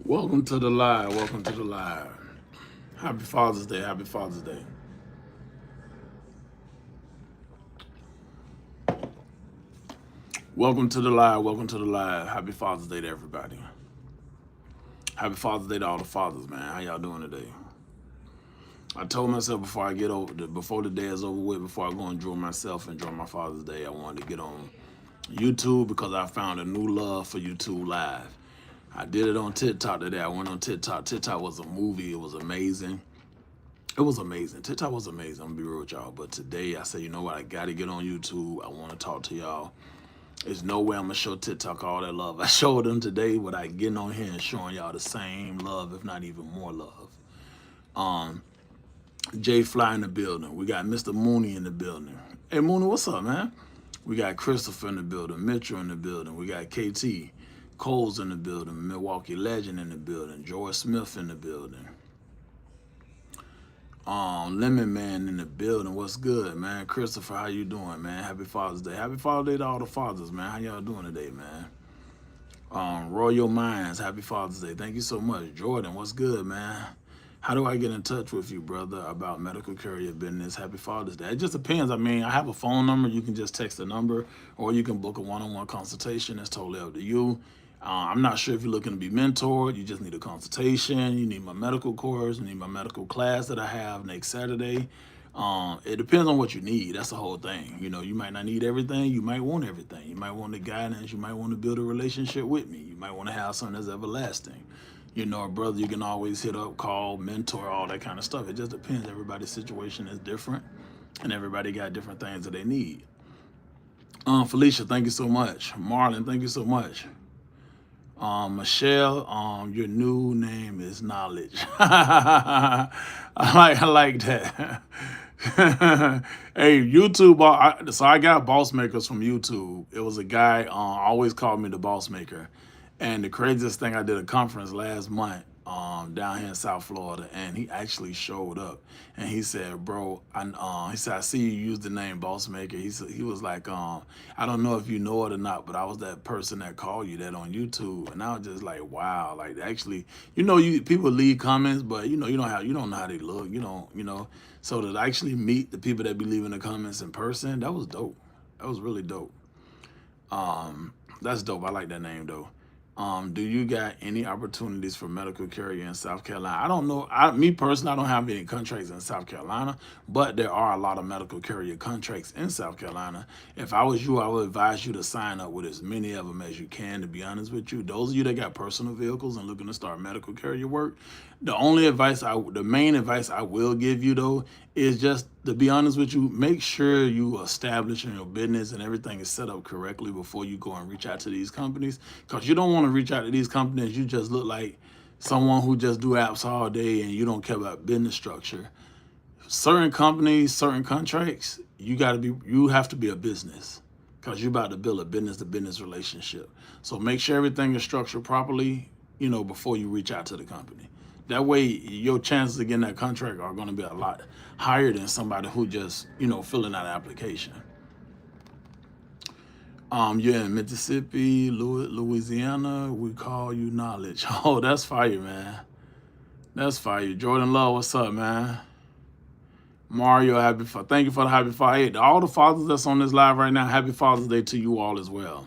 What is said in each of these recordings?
Welcome to the live. Welcome to the live. Happy Father's Day. Happy Father's Day. Welcome to the live. Welcome to the live. Happy Father's Day to everybody. Happy Father's Day to all the fathers, man. How y'all doing today? I told myself before the day is over with, before I go enjoy myself, enjoy my Father's Day, I wanted to get on YouTube because I found a new love for YouTube Live. I did it on TikTok today. I went on TikTok. TikTok was a movie. It was amazing. It was amazing. TikTok was amazing. I'm gonna be real with y'all. But today I said, you know what? I gotta get on YouTube. I want to talk to y'all. There's no way I'm gonna show TikTok all that love I showed them today without getting on here and showing y'all the same love, if not even more love. Jay Fly in the building. We got Mr. Mooney in the building. Hey Mooney, what's up, man? We got Christopher in the building, Mitchell in the building. We got KT, Coles in the building, Milwaukee Legend in the building, George Smith in the building. Lemon Man in the building. What's good, man? Christopher, how you doing, man? Happy Father's Day. Happy Father's Day to all the fathers, man. How y'all doing today, man? Royal Minds, happy Father's Day. Thank you so much. Jordan, what's good, man? How do I get in touch with you, brother, about medical courier business? Happy Father's Day. It just depends. I mean, I have a phone number. You can just text the number, or you can book a one-on-one consultation. It's totally up to you. I'm not sure if you're looking to be mentored. You just need a consultation. You need my medical course. You need my medical class that I have next Saturday. It depends on what you need. That's the whole thing. You know, you might not need everything. You might want everything. You might want the guidance. You might want to build a relationship with me. You might want to have something that's everlasting. You know, a brother you can always hit up, call, mentor, all that kind of stuff. It just depends. Everybody's situation is different, and everybody got different things that they need. Felicia, thank you so much. Marlon, thank you so much. Michelle, your new name is Knowledge. I like that. Hey, YouTube. So I got boss makers from YouTube. It was a guy always called me the boss maker, and the craziest thing, I did a conference last month down here in South Florida, and he actually showed up, and he said, "Bro, he said I see you use the name Boss Maker." He was like, "I don't know if you know it or not, but I was that person that called you that on YouTube," and I was just like, "Wow!" Like actually, people leave comments, but you don't know how they look, So to actually meet the people that be leaving the comments in person, that was dope. That was really dope. That's dope. I like that name though. Do you got any opportunities for medical carrier in South Carolina? I don't know. Me personally, I don't have any contracts in South Carolina, but there are a lot of medical carrier contracts in South Carolina. If I was you, I would advise you to sign up with as many of them as you can, to be honest with you. Those of you that got personal vehicles and looking to start medical carrier work, the main advice I will give you though is just to be honest with you, make sure you establish your business and everything is set up correctly before you go and reach out to these companies. Because you don't want to reach out to these companies. You just look like someone who just do apps all day and you don't care about business structure. Certain companies, certain contracts, you have to be a business because you're about to build a business-to-business relationship. So make sure everything is structured properly, before you reach out to the company. That way, your chances of getting that contract are going to be a lot higher than somebody who just, filling out an application. You're in Mississippi, Louisiana. We call you Knowledge. Oh, that's fire, man. That's fire. Jordan Love, what's up, man? Mario, thank you for the happy Father's Day. Hey, all the fathers that's on this live right now, happy Father's Day to you all as well.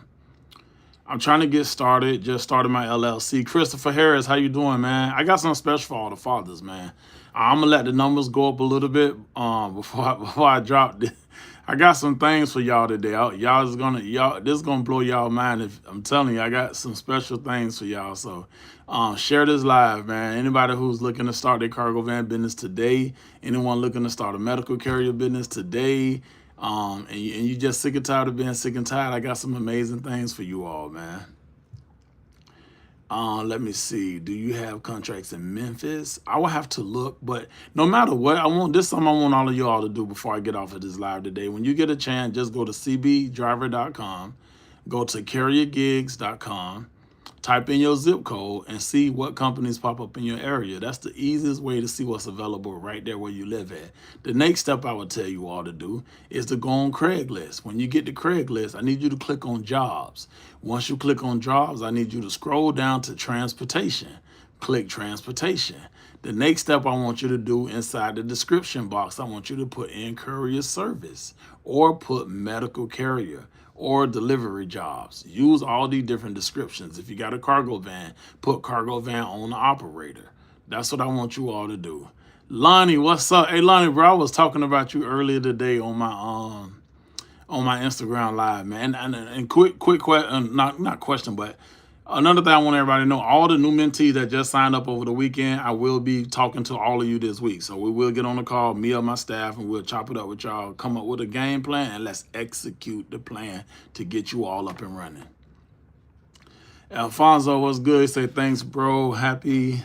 I'm trying to get started. Just started my LLC. Christopher Harris, how you doing, man? I got something special for all the fathers, man. I'm gonna let the numbers go up a little bit before I drop this. I got some things for y'all today. This is gonna blow y'all mind. If I'm telling you, I got some special things for y'all. So share this live, man. Anybody who's looking to start their cargo van business today, anyone looking to start a medical carrier business today, and you just sick and tired of being sick and tired, I got some amazing things for you all, man. Let me see. Do you have contracts in Memphis? I will have to look, but no matter what, this is something I want all of you all to do before I get off of this live today. When you get a chance, just go to cbdriver.com, go to carriergigs.com, type in your zip code and see what companies pop up in your area. That's the easiest way to see what's available right there where you live at. The next step I would tell you all to do is to go on Craigslist. When you get to Craigslist, I need you to click on jobs. Once you click on jobs, I need you to scroll down to transportation. click transportation. The next step I want you to do inside the description box, I want you to put in courier service or put medical carrier or delivery jobs. Use all these different descriptions. If you got a cargo van, put cargo van owner operator. That's what I want you all to do. Lonnie, what's up? Hey Lonnie, bro, I was talking about you earlier today on my Instagram live, man. And quick question, not question, but another thing I want everybody to know: all the new mentees that just signed up over the weekend, I will be talking to all of you this week. So we will get on the call, me or my staff, and we'll chop it up with y'all, come up with a game plan, and let's execute the plan to get you all up and running. Alfonso, what's good? Say thanks, bro. Happy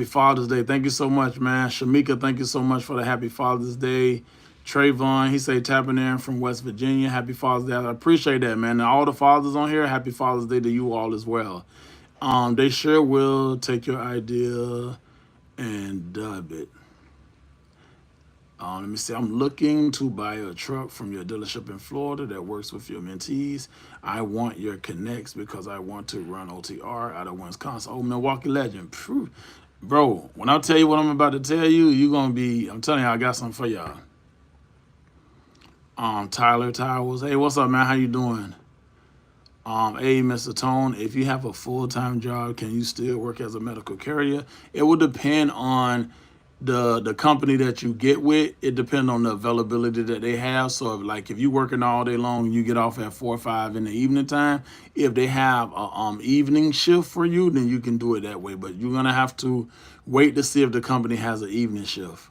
Father's Day. Thank you so much, man. Shamika, thank you so much for the Happy Father's Day. Trayvon, he say tapping in from West Virginia. Happy Father's Day. I appreciate that, man. And all the fathers on here, happy Father's Day to you all as well. They sure will take your idea and dub it. Let me see. I'm looking to buy a truck from your dealership in Florida that works with your mentees. I want your connects because I want to run OTR out of Wisconsin. Oh, Milwaukee legend. Phew. Bro, when I tell you what I'm about to tell you, you're going to be, I'm telling you, I got something for y'all. Tyler Towers. Hey, what's up, man? How you doing? Hey, Mr. Tone, if you have a full-time job, can you still work as a medical carrier? It will depend on the company that you get with. It depends on the availability that they have. So if you're working all day long and you get off at 4 or 5 in the evening time, if they have a evening shift for you, then you can do it that way. But you're gonna have to wait to see if the company has an evening shift.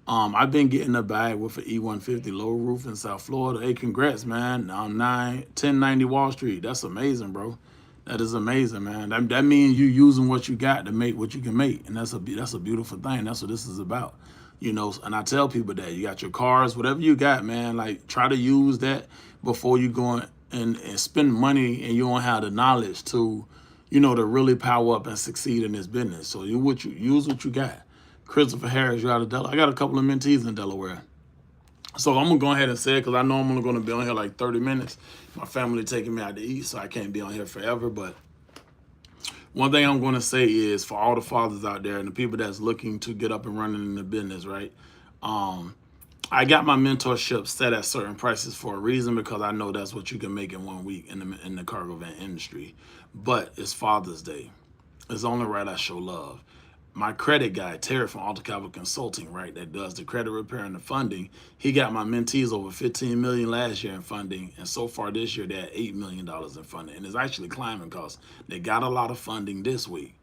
I've been getting a bag with an E150 low roof in South Florida. Hey, congrats, man. 1090 Wall Street. That's amazing, bro. That is amazing, man. That means you using what you got to make what you can make, and that's a beautiful thing. That's what this is about, And I tell people that you got your cars, whatever you got, man. Like try to use that before you go and spend money, and you don't have the knowledge to, to really power up and succeed in this business. So use what you got. Christopher Harris, you're out of Delaware. I got a couple of mentees in Delaware. So I'm going to go ahead and say it because I know I'm only going to be on here like 30 minutes. My family taking me out to eat, so I can't be on here forever. But one thing I'm going to say is for all the fathers out there and the people that's looking to get up and running in the business, right? I got my mentorship set at certain prices for a reason because I know that's what you can make in 1 week in the cargo van industry. But it's Father's Day. It's only right I show love. My credit guy, Terry from Alta Capital Consulting, right, that does the credit repair and the funding, he got my mentees over $15 million last year in funding, and so far this year they're at $8 million in funding, and it's actually climbing because they got a lot of funding this week.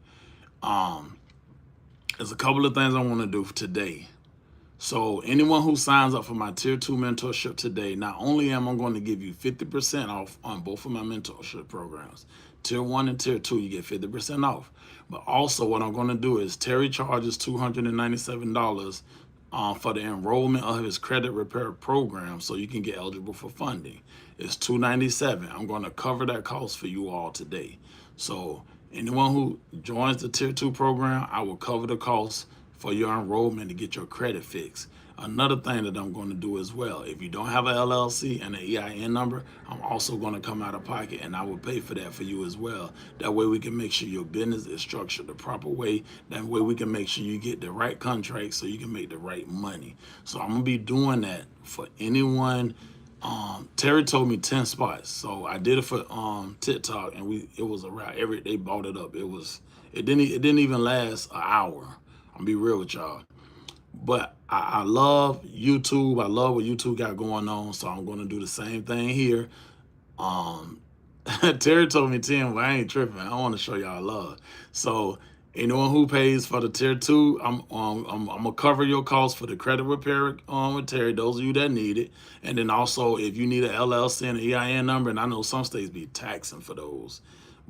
There's a couple of things I want to do today. So anyone who signs up for my Tier 2 mentorship today, not only am I going to give you 50% off on both of my mentorship programs, Tier 1 and Tier 2, you get 50% off. But also what I'm going to do is Terry charges $297 for the enrollment of his credit repair program so you can get eligible for funding. It's $297. I'm going to cover that cost for you all today. So anyone who joins the Tier 2 program, I will cover the cost for your enrollment to get your credit fixed. Another thing that I'm going to do as well, if you don't have an LLC and an EIN number, I'm also going to come out of pocket and I will pay for that for you as well. That way we can make sure your business is structured the proper way. That way we can make sure you get the right contract so you can make the right money. So I'm going to be doing that for anyone. Terry told me 10 spots. So I did it for TikTok and it was around they bought it up. It didn't even last an hour. I'm be real with y'all. But I love YouTube. I love what YouTube got going on. So I'm going to do the same thing here. Terry told me 10, but I ain't tripping. I want to show y'all love. So anyone who pays for the Tier 2, I'm going to cover your costs for the credit repair with Terry, those of you that need it. And then also if you need an LLC and an EIN number, and I know some states be taxing for those.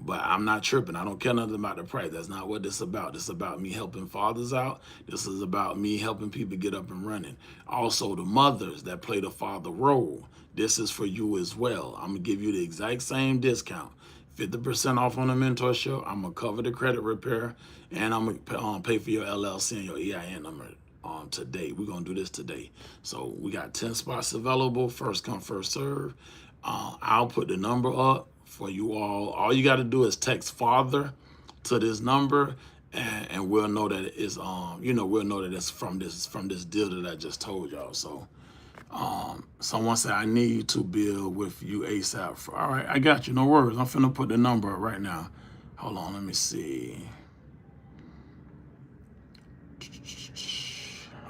But I'm not tripping. I don't care nothing about the price. That's not what this is about. This is about me helping fathers out. This is about me helping people get up and running. Also, the mothers that play the father role. This is for you as well. I'm going to give you the exact same discount. 50% off on the mentorship. I'm going to cover the credit repair. And I'm going to pay for your LLC and your EIN number today. We're going to do this today. So we got 10 spots available. First come, first serve. I'll put the number up for you all. All you got to do is text father to this number, and we'll know that it's we'll know that it's from this deal that I just told y'all. So someone said I need to build with you ASAP. All right, I got you. No worries. I'm finna put the number up right now. Hold on, let me see.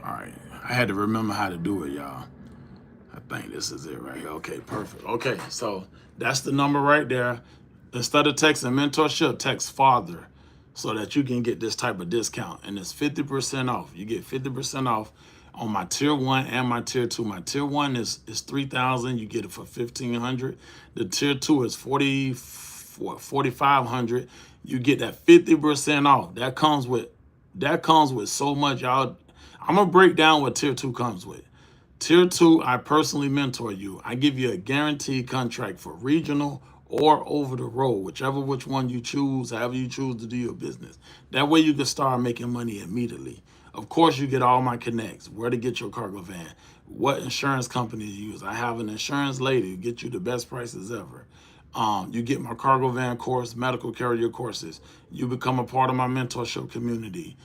All right, I had to remember how to do it, y'all. I think this is it right here. Okay, perfect. Okay, so that's the number right there. Instead of texting mentorship, text father so that you can get this type of discount. And it's 50% off. You get 50% off on my tier 1 and my tier 2. My tier 1 is 3,000. You get it for 1,500. The tier 2 is 4,500. You get that 50% off. That comes with so much, y'all. I'm gonna break down what tier 2 comes with. Tier 2, I personally mentor you. I give you a guaranteed contract for regional or over the road, which one you choose, however you choose to do your business. That way you can start making money immediately. Of course, you get all my connects, where to get your cargo van, what insurance company to use. I have an insurance lady who get you the best prices ever. You get my cargo van course, medical carrier courses. You become a part of my mentorship community.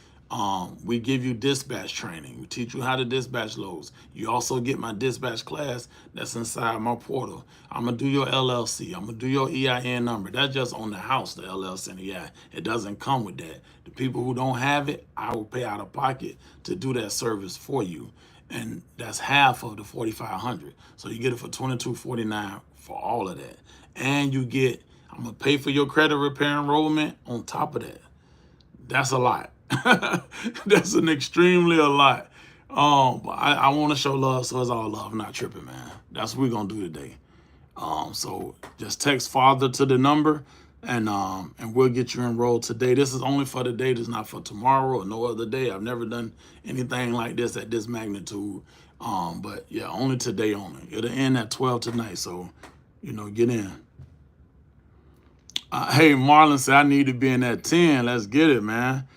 We give you dispatch training. We teach you how to dispatch loads. You also get my dispatch class that's inside my portal. I'm going to do your LLC. I'm going to do your EIN number. That's just on the house, the LLC and EIN. It doesn't come with that. The people who don't have it, I will pay out of pocket to do that service for you. And that's half of the 4,500. So you get it for $22.49 for all of that. And you get, I'm going to pay for your credit repair enrollment on top of that. That's a lot. That's an extremely a lot. But I want to show love, so it's all love. I'm not tripping, man. That's what we're gonna do today. So just text father to the number, and we'll get you enrolled today. This is only for today. This is not for tomorrow or no other day. I've never done anything like this at this magnitude. But yeah, only today only. It'll end at 12 tonight, so get in. Hey, Marlon said I need to be in that 10. Let's get it, man.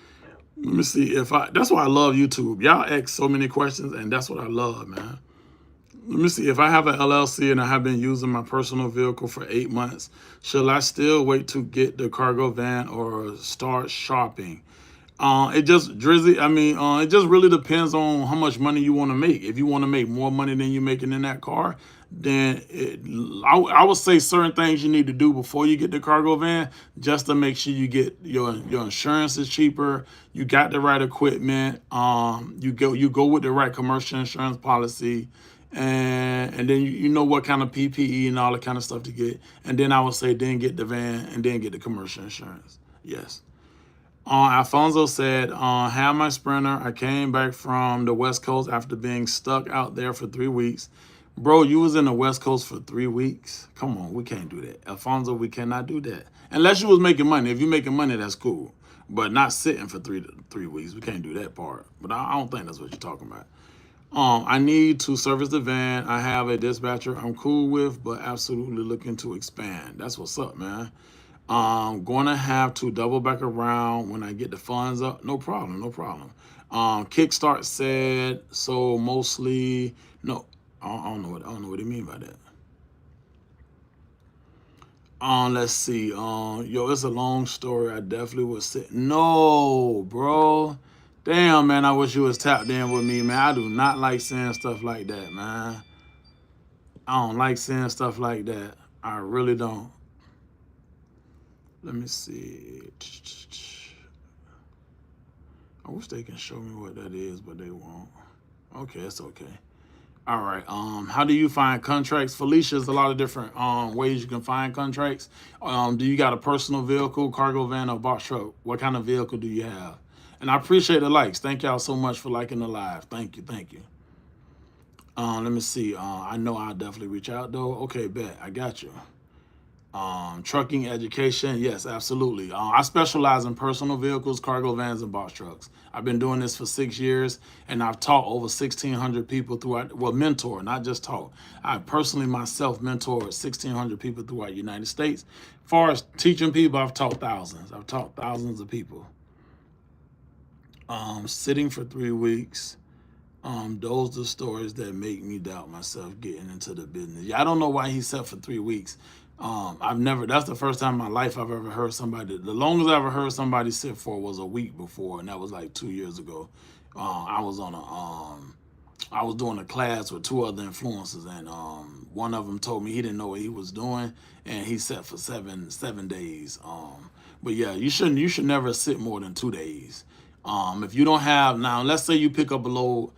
Let me see if that's why I love YouTube. Y'all ask so many questions, and that's what I love, man. Let me see if I have an LLC and I have been using my personal vehicle for 8 months. Should I still wait to get the cargo van or start shopping? It just it just really depends on how much money you want to make. If you want to make more money than you're making in that car, then I would say certain things you need to do before you get the cargo van, just to make sure you get your insurance is cheaper, you got the right equipment, you go with the right commercial insurance policy, and then you know what kind of PPE and all that kind of stuff to get. And then I would say then get the van and then get the commercial insurance. Yes. Alfonso said, have my Sprinter. I came back from the West Coast after being stuck out there for 3 weeks. Bro, you was in the West Coast for 3 weeks? Come on, we can't do that. Alfonso, we cannot do that. Unless you was making money. If you're making money, that's cool. But not sitting for three weeks. We can't do that part. But I don't think that's what you're talking about. I need to service the van. I have a dispatcher I'm cool with, but absolutely looking to expand. That's what's up, man. Gonna have to double back around when I get the funds up. No problem, no problem. Kickstart said so mostly no. I don't know what he mean by that. Let's see. Yo, it's a long story. I definitely would say no, bro. Damn, man. I wish you was tapped in with me, man. I do not like saying stuff like that, man. I don't like saying stuff like that. I really don't. Let me see. I wish they can show me what that is, but they won't. Okay, it's okay. All right. How do you find contracts? Felicia's a lot of different ways you can find contracts. Do you got a personal vehicle, cargo van, or box truck? What kind of vehicle do you have? And I appreciate the likes. Thank y'all so much for liking the live. Thank you. Thank you. Let me see. I know I'll definitely reach out though. Okay, bet. I got you. Trucking education, yes, absolutely. I specialize in personal vehicles, cargo vans, and box trucks. I've been doing this for 6 years, and I've taught over 1,600 people throughout, well, mentor, not just taught. I personally myself mentored 1,600 people throughout the United States. As far as teaching people, I've taught thousands. I've taught thousands of people. Sitting for 3 weeks. Those are the stories that make me doubt myself getting into the business. Yeah, I don't know why he sat for 3 weeks. That's the first time in my life I've ever heard somebody, the longest I ever heard somebody sit for was a week before, and that was like 2 years ago. I was on I was doing a class with two other influencers, and one of them told me he didn't know what he was doing, and he sat for seven days. But yeah, you should never sit more than 2 days. If you don't have, now, let's say you pick up a load,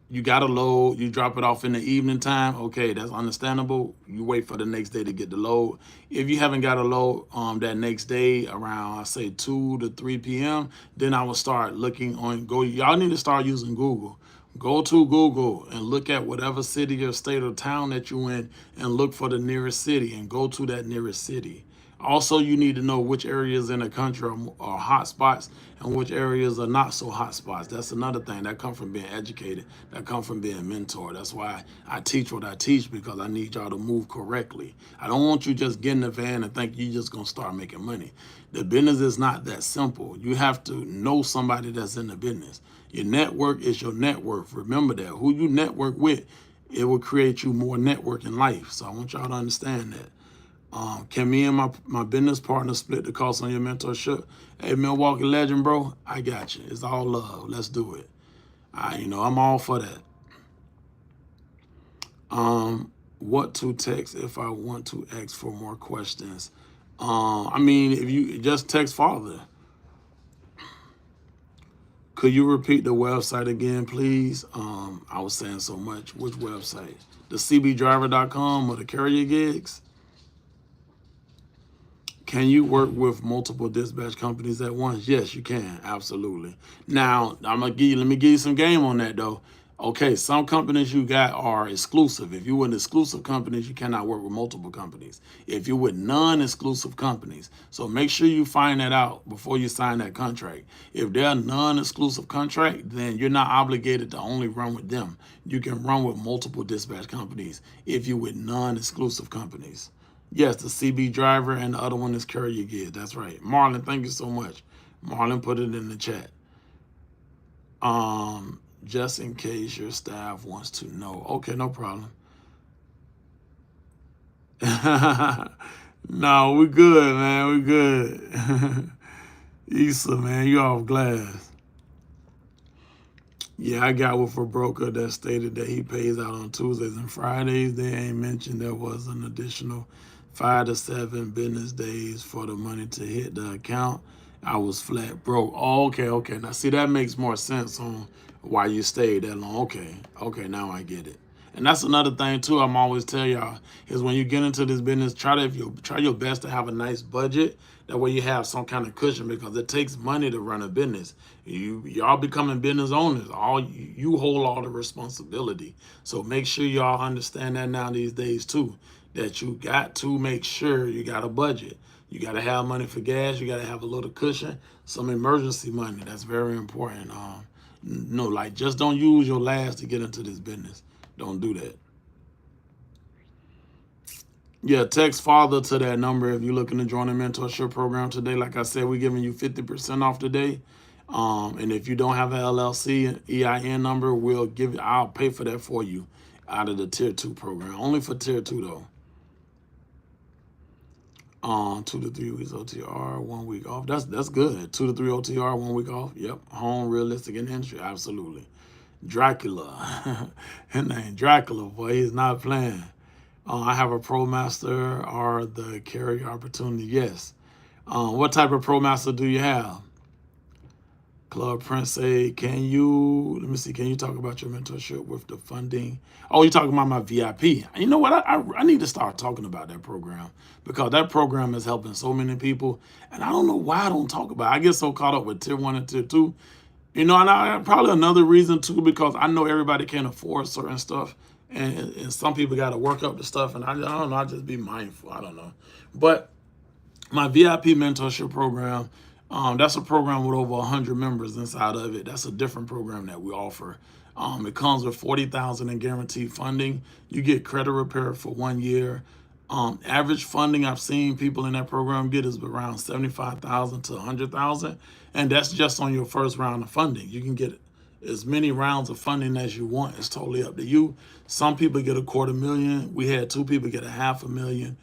you got a load, you drop it off in the evening time. Okay, that's understandable. You wait for the next day to get the load. If you haven't got a load that next day around, I say 2 to 3 p.m., then I will start looking on go. Y'all need to start using Google. Go to Google and look at whatever city or state or town that you're in, and look for the nearest city and go to that nearest city. Also, you need to know which areas in the country are hot spots and which areas are not so hot spots. That's another thing that comes from being educated, that comes from being mentored. That's why I teach what I teach, because I need y'all to move correctly. I don't want you just get in the van and think you're just going to start making money. The business is not that simple. You have to know somebody that's in the business. Your network is your net worth. Remember that. Who you network with, it will create you more network in life. So I want y'all to understand that. Can me and my business partner split the cost on your mentorship? Hey, Milwaukee legend, bro, I got you. It's all love. Let's do it. I'm all for that. What to text if I want to ask for more questions? If you just text father. Could you repeat the website again, please? I was saying so much. Which website? The cbdriver.com or the carrier gigs? Can you work with multiple dispatch companies at once? Yes, you can. Absolutely. Now, let me give you some game on that though. Okay, some companies you got are exclusive. If you're with exclusive companies, you cannot work with multiple companies. If you're with non-exclusive companies, so make sure you find that out before you sign that contract. If they're a non-exclusive contract, then you're not obligated to only run with them. You can run with multiple dispatch companies if you're with non-exclusive companies. Yes, the CB driver, and the other one is Courier Gear. That's right. Marlon, thank you so much. Marlon put it in the chat. Just in case your staff wants to know. Okay, no problem. No, we good, man. We good. Issa, man, you off glass. Yeah, I got with a broker that stated that he pays out on Tuesdays and Fridays. They ain't mentioned there was an additional 5 to 7 business days for the money to hit the account. I was flat broke. Oh, okay. Now, see, that makes more sense on why you stayed that long. Okay, now I get it. And that's another thing too. I'm always tell y'all is when you get into this business, try your best to have a nice budget. That way you have some kind of cushion, because it takes money to run a business. Y'all becoming business owners. You hold all the responsibility. So make sure y'all understand that now these days too. That you got to make sure you got a budget. You got to have money for gas. You got to have a little cushion, some emergency money. That's very important. No, like, just don't use your last to get into this business. Don't do that. Yeah, text father to that number if you're looking to join the mentorship program today. Like I said, we're giving you 50% off today. And if you don't have an LLC EIN number, I'll pay for that for you out of the tier 2 program. Only for tier 2 though. 2 to 3 weeks OTR, 1 week off. That's good. 2 to 3 OTR, 1 week off. Yep. Home, realistic, and industry. Absolutely. Dracula. His name Dracula, boy. He's not playing. I have a ProMaster or the carrier opportunity. Yes. What type of ProMaster do you have? Club Prince say, let me see, can you talk about your mentorship with the funding? Oh, you're talking about my VIP. You know what? I need to start talking about that program, because that program is helping so many people. And I don't know why I don't talk about it. I get so caught up with tier 1 and tier 2. And probably another reason too, because I know everybody can't afford certain stuff. And some people got to work up the stuff. And I don't know, I just be mindful. I don't know. But my VIP mentorship program, that's a program with over 100 members inside of it. That's a different program that we offer. It comes with $40,000 in guaranteed funding. You get credit repair for 1 year. Average funding I've seen people in that program get is around $75,000 to $100,000, and that's just on your first round of funding. You can get as many rounds of funding as you want. It's totally up to you. Some people get $250,000. We had 2 people get $500,000.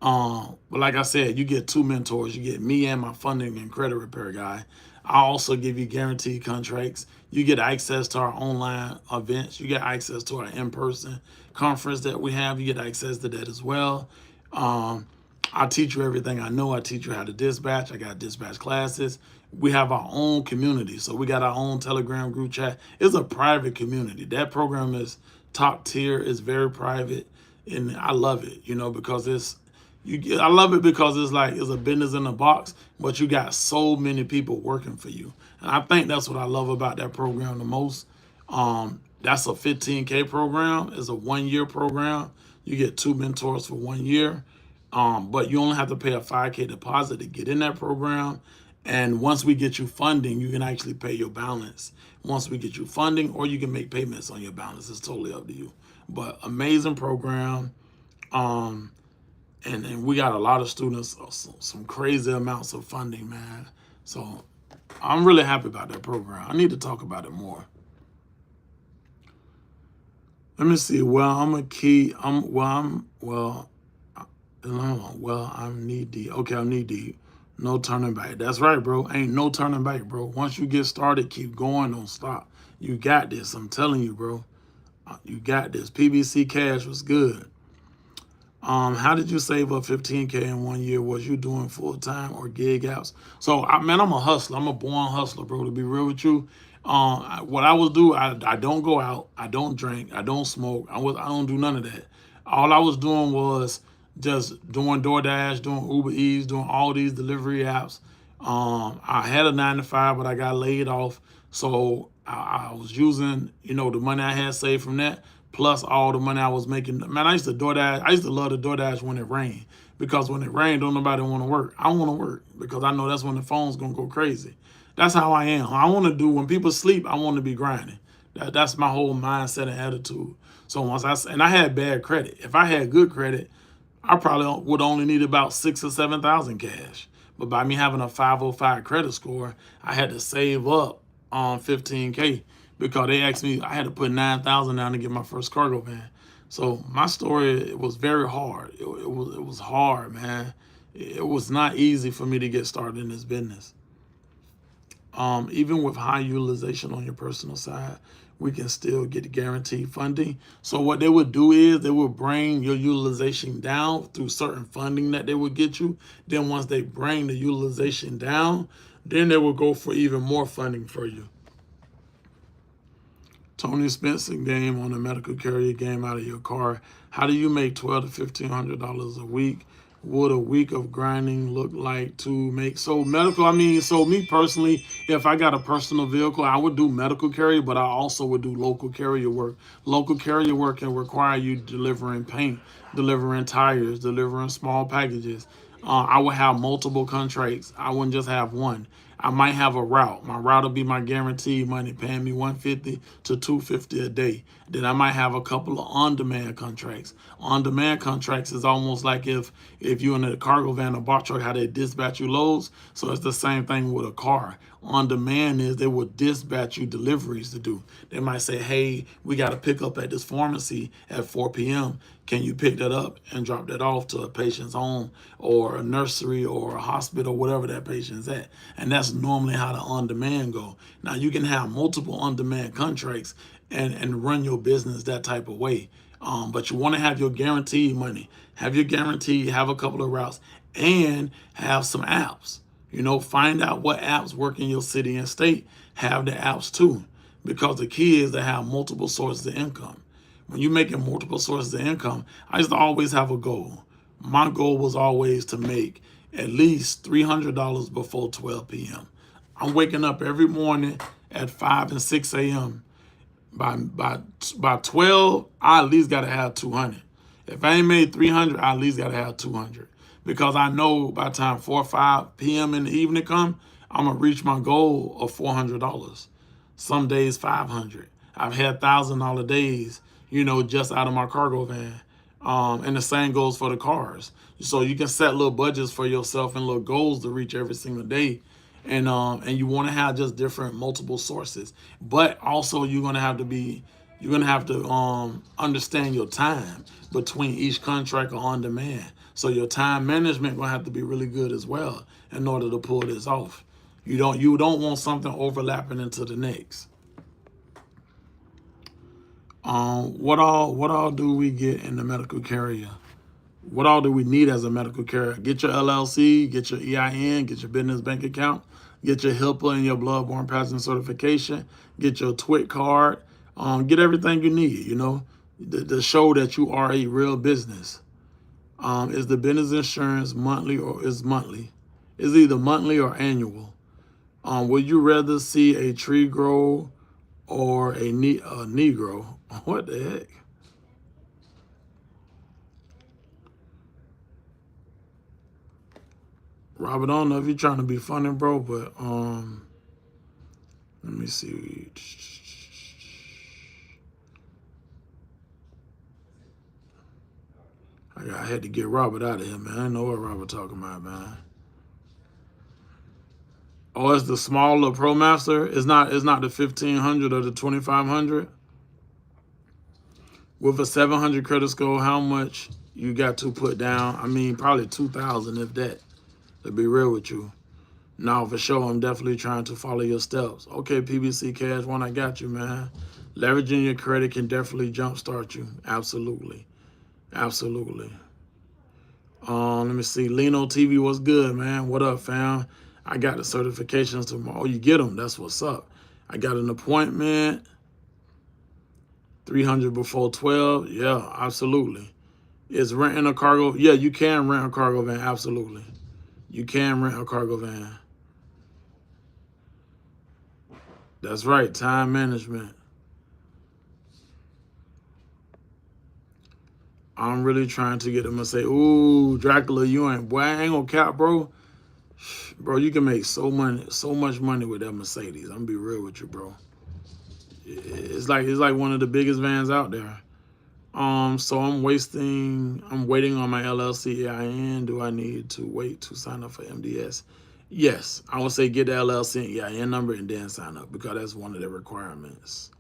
But like I said, you get two mentors. You get me and my funding and credit repair guy. I also give you guaranteed contracts. You get access to our online events. You get access to our in-person conference that we have. You get access to that as well. Um, I teach you everything I know. I teach you how to dispatch. I got dispatch classes. We have our own community. So we got our own Telegram group chat. It's a private community. That program is top tier. It's very private. And I love it, because I love it because it's like it's a business in a box, but you got so many people working for you. And I think that's what I love about that program the most. That's a 15K program. It's a 1 year program. You get two mentors for 1 year. But you only have to pay a 5K deposit to get in that program. And once we get you funding, you can actually pay your balance. Once we get you funding, or you can make payments on your balance. It's totally up to you. But amazing program. And we got a lot of students, some crazy amounts of funding, man. So I'm really happy about that program. I need to talk about it more. Let me see. Well, I'm a key. I'm knee deep. Okay, I'm knee deep. No turning back. That's right, bro. Ain't no turning back, bro. Once you get started, keep going. Don't stop. You got this. I'm telling you, bro. You got this. PBC Cash was good. How did you save up 15K in 1 year? Was you doing full time or gig apps? So, I'm a hustler. I'm a born hustler, bro. To be real with you, what I will do, I don't go out, I don't drink, I don't smoke, I don't do none of that. All I was doing was just doing DoorDash, doing Uber Eats, doing all these delivery apps. I had a 9 to 5, but I got laid off, so I was using, the money I had saved from that, plus all the money I was making. Man, I used to DoorDash. I used to love the DoorDash when it rained, because when it rained, don't nobody want to work. I want to work because I know that's when the phone's gonna go crazy. That's how I am. I want to do when people sleep. I want to be grinding. That's my whole mindset and attitude. So I had bad credit. If I had good credit, I probably would only need about 6 or 7 thousand cash. But by me having a 505 credit score, I had to save up on 15K, because they asked me, I had to put 9,000 down to get my first cargo van. So my story, it was very hard. It was hard, man. It was not easy for me to get started in this business. Even with high utilization on your personal side, we can still get guaranteed funding. So what they would do is they would bring your utilization down through certain funding that they would get you. Then once they bring the utilization down, then they will go for even more funding for you. Tony Spencer game on a medical carrier game out of your car. How do you make $1,200 to $1,500 a week? What a week of grinding look like to make? So medical, so me personally, if I got a personal vehicle, I would do medical carrier, but I also would do local carrier work. Local carrier work can require you delivering paint, delivering tires, delivering small packages. I would have multiple contracts. I wouldn't just have one. I might have a route. My route will be my guaranteed money, paying me 150 to 250 a day. Then I might have a couple of on-demand contracts. On-demand contracts is almost like if you're in a cargo van or box truck, how they dispatch you loads. So it's the same thing with a car. On-demand is they will dispatch you deliveries to do. They might say, hey, we got to pick up at this pharmacy at 4 p.m. Can you pick that up and drop that off to a patient's home or a nursery or a hospital, whatever that patient's at? And that's normally how the on-demand go. Now, you can have multiple on-demand contracts and run your business that type of way. But you want to have your guaranteed money, have your guarantee, have a couple of routes, and have some apps. Find out what apps work in your city and state. Have the apps too, because the key is to have multiple sources of income. When you're making multiple sources of income, I used to always have a goal. My goal was always to make at least $300 before 12 p.m. I'm waking up every morning at 5 and 6 a.m. By 12, I at least got to have 200. If I ain't made 300, I at least got to have 200. Because I know by the time 4 or 5 p.m. in the evening come, I'm going to reach my goal of $400. Some days 500. I've had $1,000 days, just out of my cargo van. And the same goes for the cars. So you can set little budgets for yourself and little goals to reach every single day. And you want to have just different multiple sources. But also you're going to have to be You're gonna have to understand your time between each contract or on demand. So your time management gonna have to be really good as well in order to pull this off. You don't want something overlapping into the next. What all do we get in the medical carrier? What all do we need as a medical carrier? Get your LLC, get your EIN, get your business bank account, get your HIPAA and your bloodborne pathogen certification, get your TWIC card, get everything you need, to show that you are a real business. Is the business insurance monthly or is monthly? Is either monthly or annual? Would you rather see a tree grow or a Negro? What the heck? Robert, I don't know if you're trying to be funny, bro, but let me see. I had to get Robert out of here, man. I didn't know what Robert talking about, man. Oh, it's the smaller ProMaster. It's not the 1500 or the 2500. With a 700 credit score, how much you got to put down? I mean, probably 2,000 if that. To be real with you. No, for sure, I'm definitely trying to follow your steps. Okay, PBC Cash One, I got you, man. Leveraging your credit can definitely jumpstart you. Absolutely. Absolutely. Let me see. Lino TV, what's good, man? What up, fam? I got the certifications tomorrow. Oh, you get them. That's what's up. I got an appointment. 300 before 12. Yeah, absolutely. Is renting a cargo? Yeah, you can rent a cargo van. Absolutely. You can rent a cargo van. That's right. Time management. I'm really trying to get them to say, ooh, Dracula, you ain't, boy, I ain't gonna cap, bro. Bro, you can make so much money with that Mercedes. I'm gonna be real with you, bro. It's like one of the biggest vans out there. So I'm waiting on my LLC EIN. Do I need to wait to sign up for MDS? Yes, I would say get the LLC EIN number and then sign up because that's one of the requirements.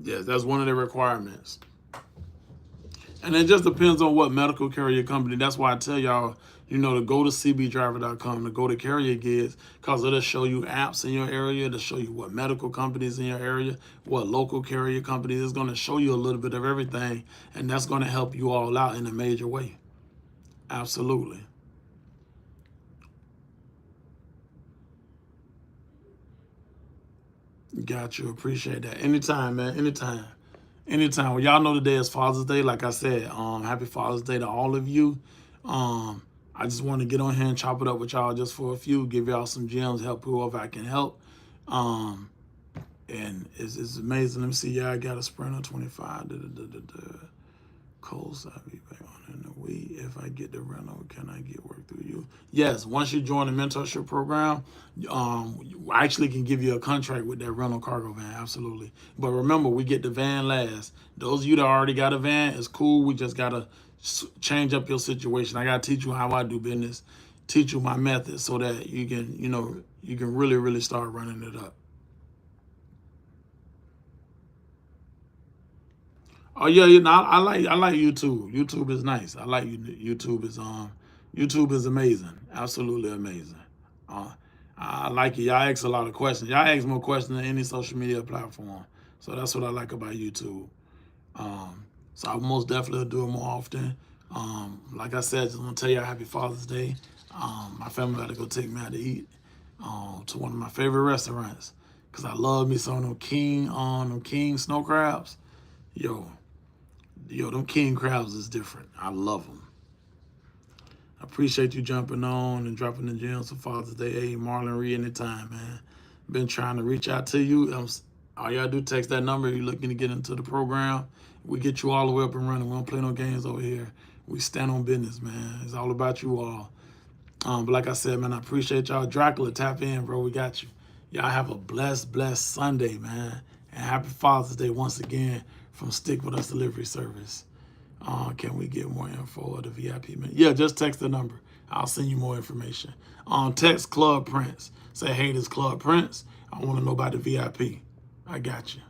Yes, that's one of the requirements. And it just depends on what medical carrier company. That's why I tell y'all, to go to cbdriver.com, to go to carrier gigs, because it'll show you apps in your area, to show you what medical companies in your area, what local carrier companies. It's going to show you a little bit of everything, and that's going to help you all out in a major way. Absolutely. Got you. Appreciate that. Anytime, man. Anytime. Anytime. Well, y'all know today is Father's Day. Like I said, happy Father's Day to all of you. I just want to get on here and chop it up with y'all just for a few, give y'all some gems, help whoever I can help. And it's amazing. Let me see. Yeah, I got a Sprinter 25. Coles, I'll be back on in a week. If I get the rental, can I get work through you? Yes, once you join the mentorship program, I actually can give you a contract with that rental cargo van, absolutely. But remember, we get the van last. Those of you that already got a van, it's cool. We just got to change up your situation. I got to teach you how I do business, teach you my method so that you can really, really start running it up. Oh yeah, I like YouTube. YouTube is nice. I like YouTube is amazing. Absolutely amazing. Uh, I like it. Y'all ask a lot of questions. Y'all ask more questions than any social media platform. So that's what I like about YouTube. So I most definitely do it more often. Like I said, just want to tell y'all happy Father's Day. My family got to go take me out to eat to one of my favorite restaurants because I love me some of them king snow crabs. Yo, them king crabs is different. I love them. I appreciate you jumping on and dropping the gems for Father's Day. Hey, Marlon Reed, anytime, man. Been trying to reach out to you. All y'all do, text that number if you're looking to get into the program. We get you all the way up and running. We don't play no games over here. We stand on business, man. It's all about you all. But like I said, man, I appreciate y'all. Dracula, tap in, bro. We got you. Y'all have a blessed Sunday, man. And happy Father's Day once again from Stick With Us Delivery Service. Can we get more info of the VIP? Man? Yeah, just text the number. I'll send you more information. Text Club Prince. Say, hey, this Club Prince. I want to know about the VIP. I got you.